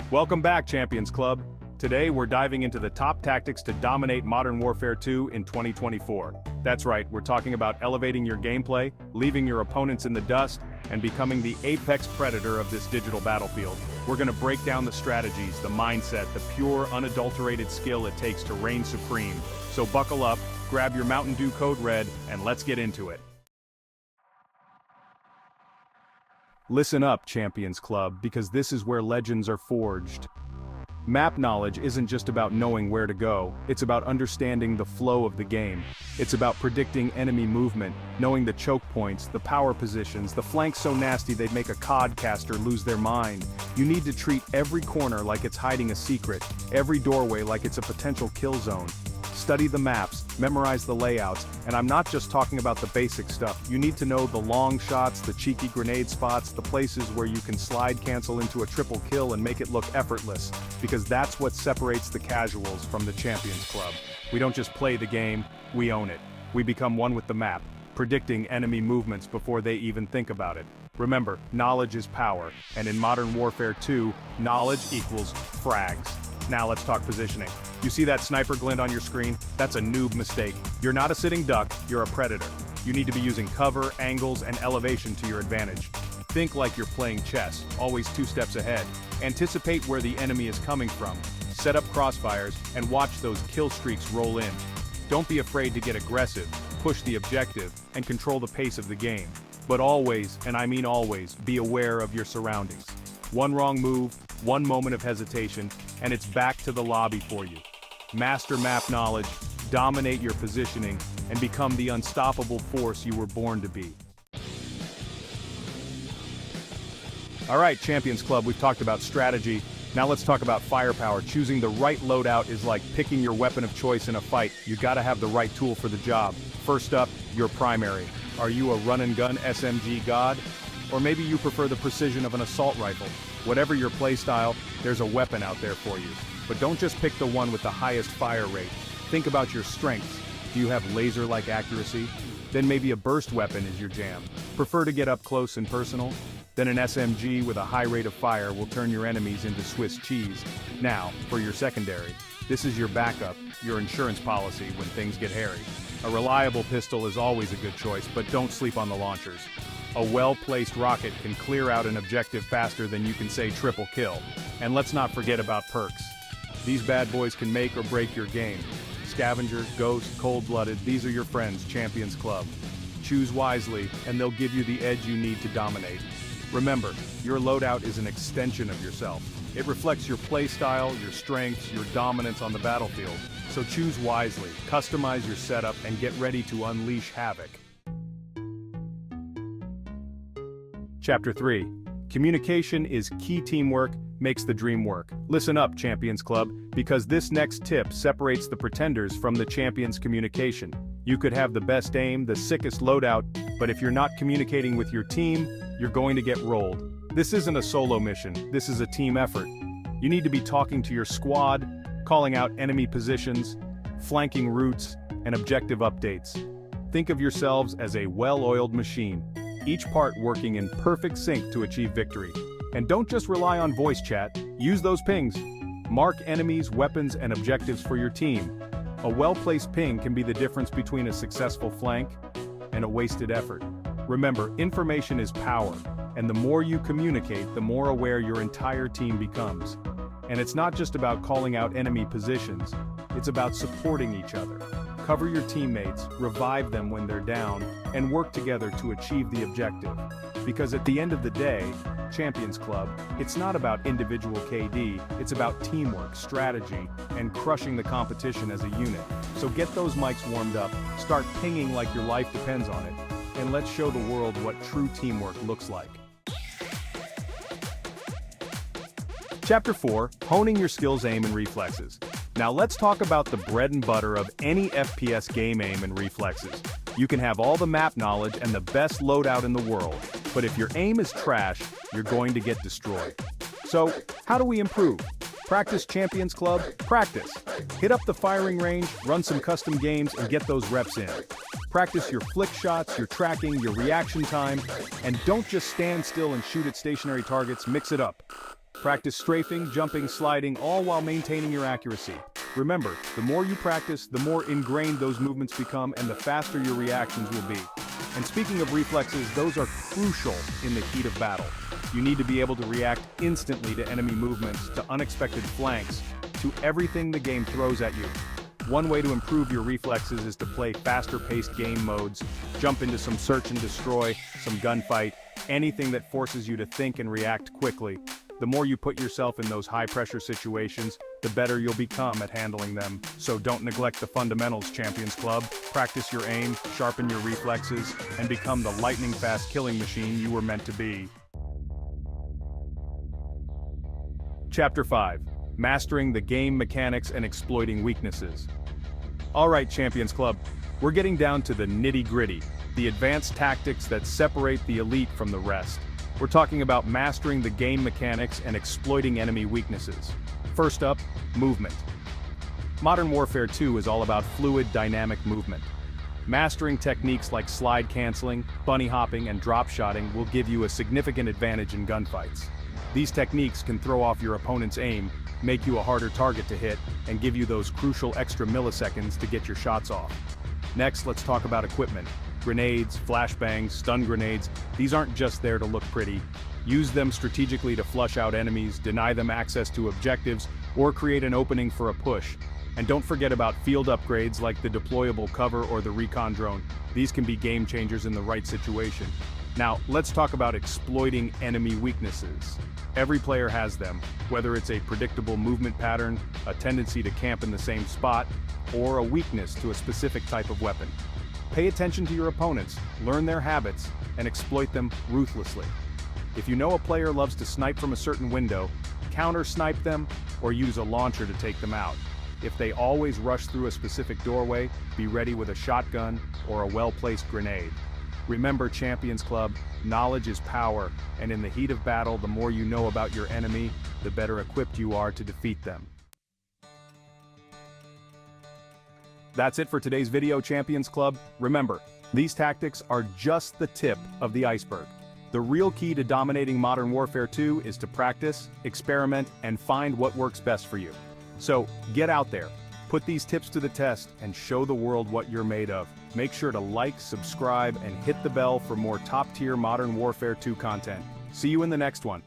Welcome back, Champions Club. Today we're diving into the top tactics to dominate Modern Warfare 2 in 2024. That's right, we're talking about elevating your gameplay, leaving your opponents in the dust, and becoming the apex predator of this digital battlefield. We're gonna break down the strategies, the mindset, the pure, unadulterated skill it takes to reign supreme. So buckle up, grab your Mountain Dew Code Red, and let's get into it. Listen up, Champions Club, because this is where legends are forged. Map knowledge isn't just about knowing where to go, it's about understanding the flow of the game. It's about predicting enemy movement, knowing the choke points, the power positions, the flanks so nasty they'd make a COD caster lose their mind. You need to treat every corner like it's hiding a secret, every doorway like it's a potential kill zone. Study the maps, memorize the layouts, and I'm not just talking about the basic stuff. You need to know the long shots, the cheeky grenade spots, the places where you can slide cancel into a triple kill and make it look effortless, because that's what separates the casuals from the Champions Club. We don't just play the game, we own it. We become one with the map, predicting enemy movements before they even think about it. Remember, knowledge is power, and in Modern Warfare 2, knowledge equals frags. Now let's talk positioning. You see that sniper glint on your screen? That's a noob mistake. You're not a sitting duck, you're a predator. You need to be using cover, angles, and elevation to your advantage. Think like you're playing chess, always 2 steps ahead. Anticipate where the enemy is coming from. Set up crossfires, and watch those kill streaks roll in. Don't be afraid to get aggressive, push the objective, and control the pace of the game. But always, and I mean always, be aware of your surroundings. One wrong move, one moment of hesitation, and it's back to the lobby for you. Master map knowledge, dominate your positioning, and become the unstoppable force you were born to be. Alright, Champions Club, we've talked about strategy. Now let's talk about firepower. Choosing the right loadout is like picking your weapon of choice in a fight. You gotta have the right tool for the job. First up, your primary. Are you a run-and-gun SMG god? Or maybe you prefer the precision of an assault rifle. Whatever your playstyle, there's a weapon out there for you. But don't just pick the one with the highest fire rate. Think about your strengths. Do you have laser-like accuracy? Then maybe a burst weapon is your jam. Prefer to get up close and personal? Then an SMG with a high rate of fire will turn your enemies into Swiss cheese. Now, for your secondary. This is your backup, your insurance policy when things get hairy. A reliable pistol is always a good choice, but don't sleep on the launchers. A well-placed rocket can clear out an objective faster than you can say triple kill. And let's not forget about perks. These bad boys can make or break your game. Scavenger, Ghost, Cold-Blooded, these are your friends, Champions Club. Choose wisely, and they'll give you the edge you need to dominate. Remember, your loadout is an extension of yourself. It reflects your playstyle, your strengths, your dominance on the battlefield. So choose wisely, customize your setup, and get ready to unleash havoc. Chapter 3. Communication is key. Teamwork makes the dream work. Listen up, Champions Club, because this next tip separates the pretenders from the champions' communication. You could have the best aim, the sickest loadout, but if you're not communicating with your team, you're going to get rolled. This isn't a solo mission, this is a team effort. You need to be talking to your squad, calling out enemy positions, flanking routes, and objective updates. Think of yourselves as a well-oiled machine, each part working in perfect sync to achieve victory. And don't just rely on voice chat, use those pings. Mark enemies, weapons, and objectives for your team. A well-placed ping can be the difference between a successful flank and a wasted effort. Remember, information is power, and the more you communicate, the more aware your entire team becomes. And it's not just about calling out enemy positions, it's about supporting each other. Cover your teammates, revive them when they're down, and work together to achieve the objective. Because at the end of the day, Champions Club, it's not about individual KD, it's about teamwork, strategy, and crushing the competition as a unit. So get those mics warmed up, start pinging like your life depends on it, and let's show the world what true teamwork looks like. Chapter 4, Honing Your Skills, Aim, and Reflexes. Now let's talk about the bread and butter of any FPS game: aim and reflexes. You can have all the map knowledge and the best loadout in the world, but if your aim is trash, you're going to get destroyed. So, how do we improve? Practice, Champions Club, practice. Hit up the firing range, run some custom games, and get those reps in. Practice your flick shots, your tracking, your reaction time, and don't just stand still and shoot at stationary targets, mix it up. Practice strafing, jumping, sliding, all while maintaining your accuracy. Remember, the more you practice, the more ingrained those movements become and the faster your reactions will be. And speaking of reflexes, those are crucial in the heat of battle. You need to be able to react instantly to enemy movements, to unexpected flanks, to everything the game throws at you. One way to improve your reflexes is to play faster-paced game modes, jump into some search and destroy, some gunfight, anything that forces you to think and react quickly. The more you put yourself in those high-pressure situations, the better you'll become at handling them. So don't neglect the fundamentals, Champions Club. Practice your aim, sharpen your reflexes, and become the lightning-fast killing machine you were meant to be. Chapter 5. Mastering the game mechanics and exploiting weaknesses. Alright, Champions Club, we're getting down to the nitty-gritty, the advanced tactics that separate the elite from the rest. We're talking about mastering the game mechanics and exploiting enemy weaknesses. First up, movement. Modern Warfare 2 is all about fluid, dynamic movement. Mastering techniques like slide canceling, bunny hopping, and drop shotting will give you a significant advantage in gunfights. These techniques can throw off your opponent's aim, make you a harder target to hit, and give you those crucial extra milliseconds to get your shots off. Next, let's talk about equipment. Grenades, flashbangs, stun grenades, these aren't just there to look pretty. Use them strategically to flush out enemies, deny them access to objectives, or create an opening for a push. And don't forget about field upgrades like the deployable cover or the recon drone. These can be game changers in the right situation. Now, let's talk about exploiting enemy weaknesses. Every player has them, whether it's a predictable movement pattern, a tendency to camp in the same spot, or a weakness to a specific type of weapon. Pay attention to your opponents, learn their habits, and exploit them ruthlessly. If you know a player loves to snipe from a certain window, counter-snipe them or use a launcher to take them out. If they always rush through a specific doorway, be ready with a shotgun or a well-placed grenade. Remember, Champions Club, knowledge is power, and in the heat of battle, the more you know about your enemy, the better equipped you are to defeat them. That's it for today's video, Champions Club. Remember, these tactics are just the tip of the iceberg. The real key to dominating Modern Warfare 2 is to practice, experiment, and find what works best for you. So, get out there, put these tips to the test, and show the world what you're made of. Make sure to like, subscribe, and hit the bell for more top-tier Modern Warfare 2 content. See you in the next one.